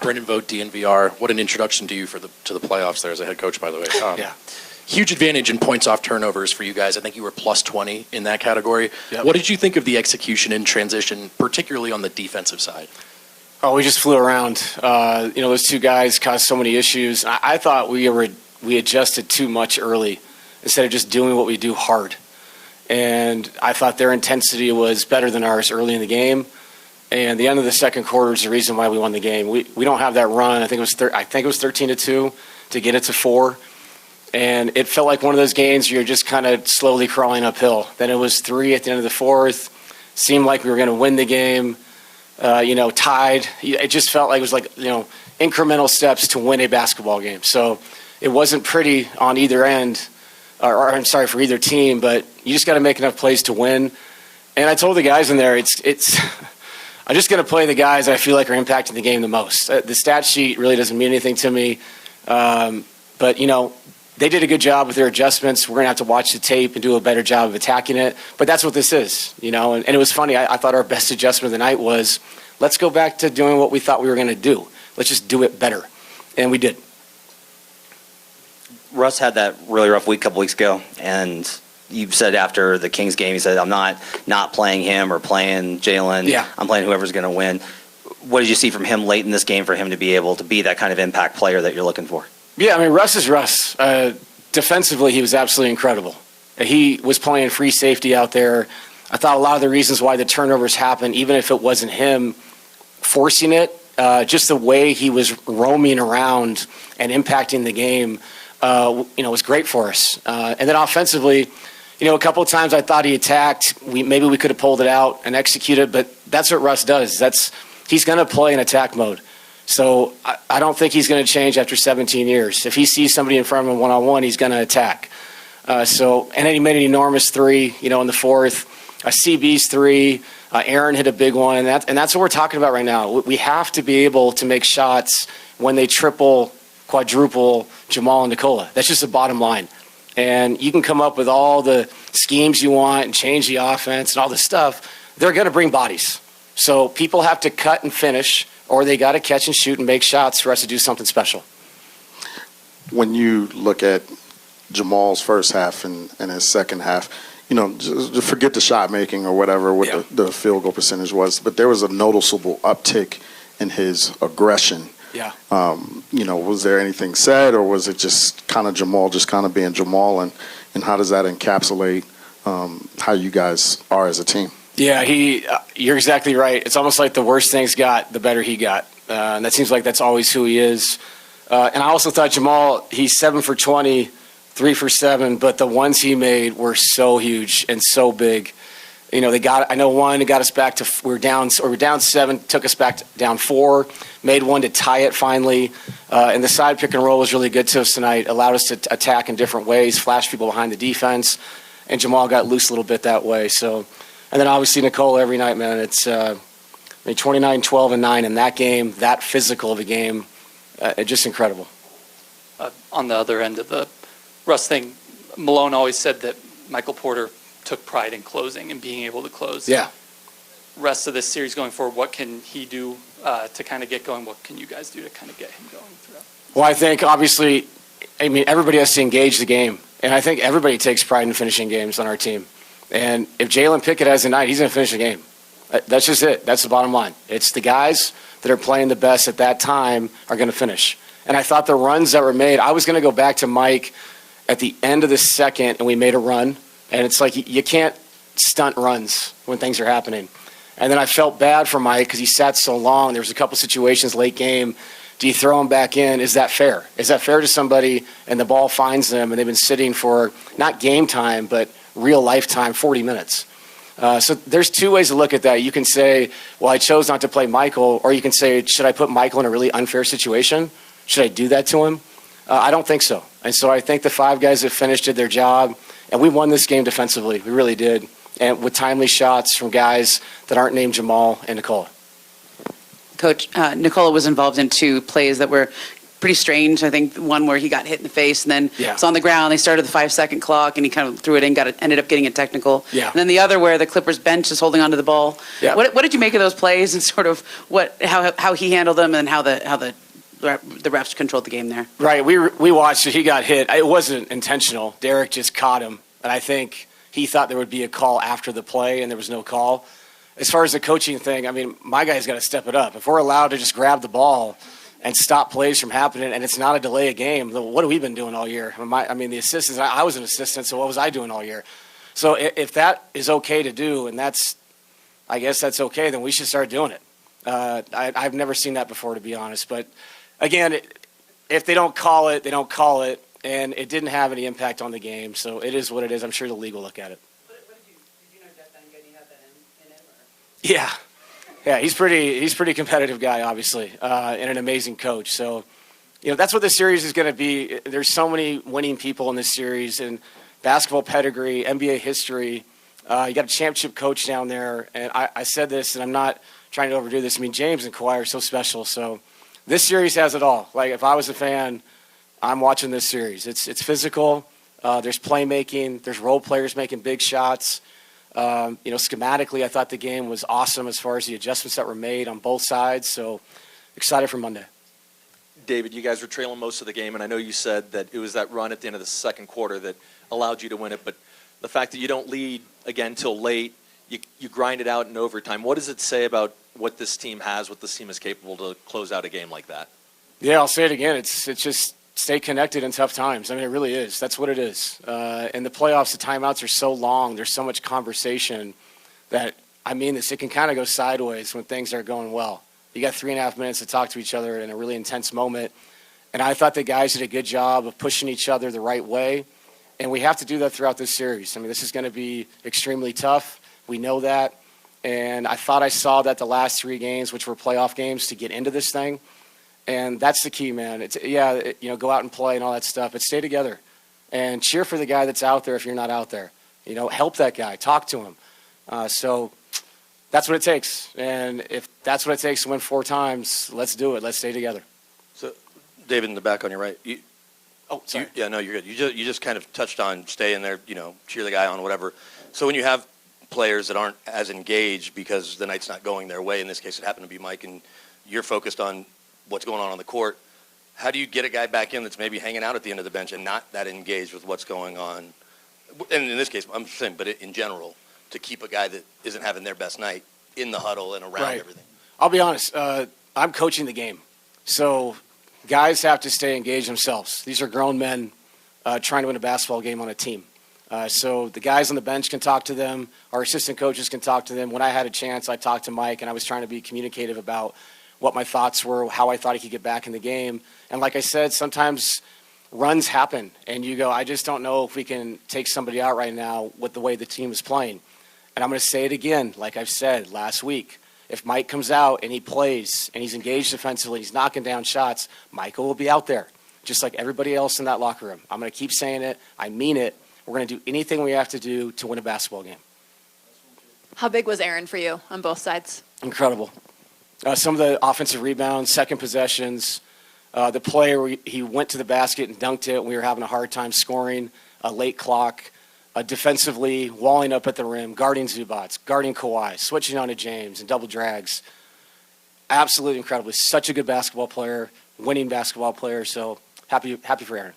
Brendan Vogt, DNVR. What an introduction to you to the playoffs there as a head coach, by the way. Yeah. Huge advantage in points off turnovers for you guys. I think you were plus 20 in that category. Yep. What did you think of the execution in transition, particularly on the defensive side? Oh, we just flew around. Those two guys caused so many issues. I thought we adjusted too much early instead of just doing what we do hard. And I thought their intensity was better than ours early in the game. And the end of the second quarter is the reason why we won the game. We don't have that run. I think it was 13-2 to get it to 4. And it felt like one of those games you're just kind of slowly crawling uphill. Then it was 3 at the end of the fourth. Seemed like we were going to win the game. Tied. It just felt like it was incremental steps to win a basketball game. So it wasn't pretty on either end, or I'm sorry, for either team, but you just got to make enough plays to win. And I told the guys in there, it's I'm just going to play the guys I feel like are impacting the game the most. The stat sheet really doesn't mean anything to me. But they did a good job with their adjustments. We're going to have to watch the tape and do a better job of attacking it. But that's what this is, And it was funny. I thought our best adjustment of the night was, let's go back to doing what we thought we were going to do. Let's just do it better. And we did. Russ had that really rough week a couple weeks ago, and you said after the Kings game, you said, I'm not playing him or playing Jalen. Yeah. I'm playing whoever's going to win. What did you see from him late in this game for him to be able to be that kind of impact player that you're looking for? Yeah, Russ is Russ. Defensively, he was absolutely incredible. He was playing free safety out there. I thought a lot of the reasons why the turnovers happened, even if it wasn't him forcing it, just the way he was roaming around and impacting the game, was great for us. And then offensively, a couple of times I thought he attacked. Maybe we could have pulled it out and executed, but that's what Russ does. He's going to play in attack mode. So I don't think he's going to change after 17 years. If he sees somebody in front of him one-on-one, he's going to attack. And then he made an enormous 3, in the fourth. CB's 3. Aaron hit a big one, and that's what we're talking about right now. We have to be able to make shots when they triple, quadruple Jamal and Nikola. That's just the bottom line. And you can come up with all the schemes you want and change the offense and all this stuff. They're going to bring bodies. So people have to cut and finish, or they got to catch and shoot and make shots for us to do something special. When you look at Jamal's first half and his second half, just forget the shot making or whatever, the field goal percentage was, but there was a noticeable uptick in his aggression. Yeah. Was there anything said, or was it just kind of Jamal just kind of being Jamal, and how does that encapsulate how you guys are as a team? Yeah, you're exactly right. It's almost like the worse things got, the better he got. And that seems like that's always who he is. And I also thought Jamal, he's 7 for 20, 3 for 7, but the ones he made were so huge and so big. I know one, it got us back to, we were down 7, took us back down 4, made one to tie it finally. And the side pick and roll was really good to us tonight, allowed us to attack in different ways, flash people behind the defense, and Jamal got loose a little bit that way. So, and then obviously Nikola every night, man. It's 29, 12, and 9 in that game, that physical of a game, just incredible. On the other end of the Russ thing, Malone always said that Michael Porter took pride in closing and being able to close. Yeah. Rest of this series going forward, what can he do to kind of get going? What can you guys do to kind of get him going throughout? Well, I think obviously, everybody has to engage the game. And I think everybody takes pride in finishing games on our team. And if Jalen Pickett has a night, he's going to finish the game. That's just it. That's the bottom line. It's the guys that are playing the best at that time are going to finish. And I thought the runs that were made, I was going to go back to Mike at the end of the second, and we made a run. And it's like you can't stunt runs when things are happening. And then I felt bad for Mike because he sat so long. There was a couple situations late game. Do you throw him back in? Is that fair? Is that fair to somebody and the ball finds them and they've been sitting for not game time but real lifetime 40 minutes? So there's two ways to look at that. You can say, well, I chose not to play Michael, or you can say, should I put Michael in a really unfair situation? Should I do that to him? I don't think so. And so I think the 5 guys that finished did their job, and we won this game defensively. We really did. And with timely shots from guys that aren't named Jamal and Nikola. Coach, Nikola was involved in 2 plays that were pretty strange. I think one where he got hit in the face and then Yeah. it's on the ground. They started the 5-second clock and he kind of threw it in, ended up getting a technical. Yeah. And then the other where the Clippers bench is holding onto the ball. Yeah. What did you make of those plays and sort of how he handled them and how the refs controlled the game there? Right. We watched it. He got hit. It wasn't intentional. Derek just caught him. And I think he thought there would be a call after the play, and there was no call. As far as the coaching thing, I mean, my guy's got to step it up. If we're allowed to just grab the ball and stop plays from happening, and it's not a delay of game, then what have we been doing all year? I mean, the assistants, I was an assistant, so what was I doing all year? So if that is okay to do, and I guess that's okay, then we should start doing it. I've never seen that before, to be honest. But, again, if they don't call it, they don't call it. And it didn't have any impact on the game, so it is what it is. I'm sure the league will look at it. Did you know Jeff Van Gundy had that in him? Yeah, he's pretty competitive guy, obviously, and an amazing coach. So, that's what the series is going to be. There's so many winning people in this series, and basketball pedigree, NBA history. You got a championship coach down there, and I said this, and I'm not trying to overdo this. I mean, James and Kawhi are so special. So, this series has it all. Like, if I was a fan, I'm watching this series. It's physical. There's playmaking. There's role players making big shots. Schematically, I thought the game was awesome as far as the adjustments that were made on both sides. So excited for Monday. David, you guys were trailing most of the game, and I know you said that it was that run at the end of the second quarter that allowed you to win it. But the fact that you don't lead again till late, you grind it out in overtime. What does it say about what this team has, what this team is capable to close out a game like that? Yeah, I'll say it again. It's just stay connected in tough times. I mean, it really is. That's what it is. In the playoffs, the timeouts are so long. There's so much conversation that, I mean this, it can kind of go sideways when things are going well. You got 3.5 minutes to talk to each other in a really intense moment. And I thought the guys did a good job of pushing each other the right way. And we have to do that throughout this series. I mean, this is going to be extremely tough. We know that. And I thought I saw that the last 3 games, which were playoff games, to get into this thing. And that's the key, man. Go out and play and all that stuff, but stay together and cheer for the guy that's out there if you're not out there. Help that guy, talk to him. So that's what it takes. And if that's what it takes to win 4 times, let's do it. Let's stay together. So, David, in the back on your right. Sorry. You're good. You just kind of touched on staying there, cheer the guy on, whatever. So when you have players that aren't as engaged because the night's not going their way, in this case it happened to be Mike, and you're focused on what's going on the court, how do you get a guy back in that's maybe hanging out at the end of the bench and not that engaged with what's going on? And in this case, I'm saying, but in general, to keep a guy that isn't having their best night in the huddle and around everything. I'll be honest. I'm coaching the game. So guys have to stay engaged themselves. These are grown men trying to win a basketball game on a team. So the guys on the bench can talk to them. Our assistant coaches can talk to them. When I had a chance, I talked to Mike, and I was trying to be communicative about what my thoughts were, how I thought he could get back in the game. And like I said, sometimes runs happen, and you go, I just don't know if we can take somebody out right now with the way the team is playing. And I'm going to say it again, like I've said last week. If Mike comes out and he plays and he's engaged defensively, he's knocking down shots, Michael will be out there, just like everybody else in that locker room. I'm going to keep saying it. I mean it. We're going to do anything we have to do to win a basketball game. How big was Aaron for you on both sides? Incredible. Some of the offensive rebounds, second possessions, the play where he went to the basket and dunked it, and we were having a hard time scoring, a late clock, defensively, walling up at the rim, guarding Zubats, guarding Kawhi, switching on to James and double drags. Absolutely incredible. Such a good basketball player, winning basketball player, so happy for Aaron.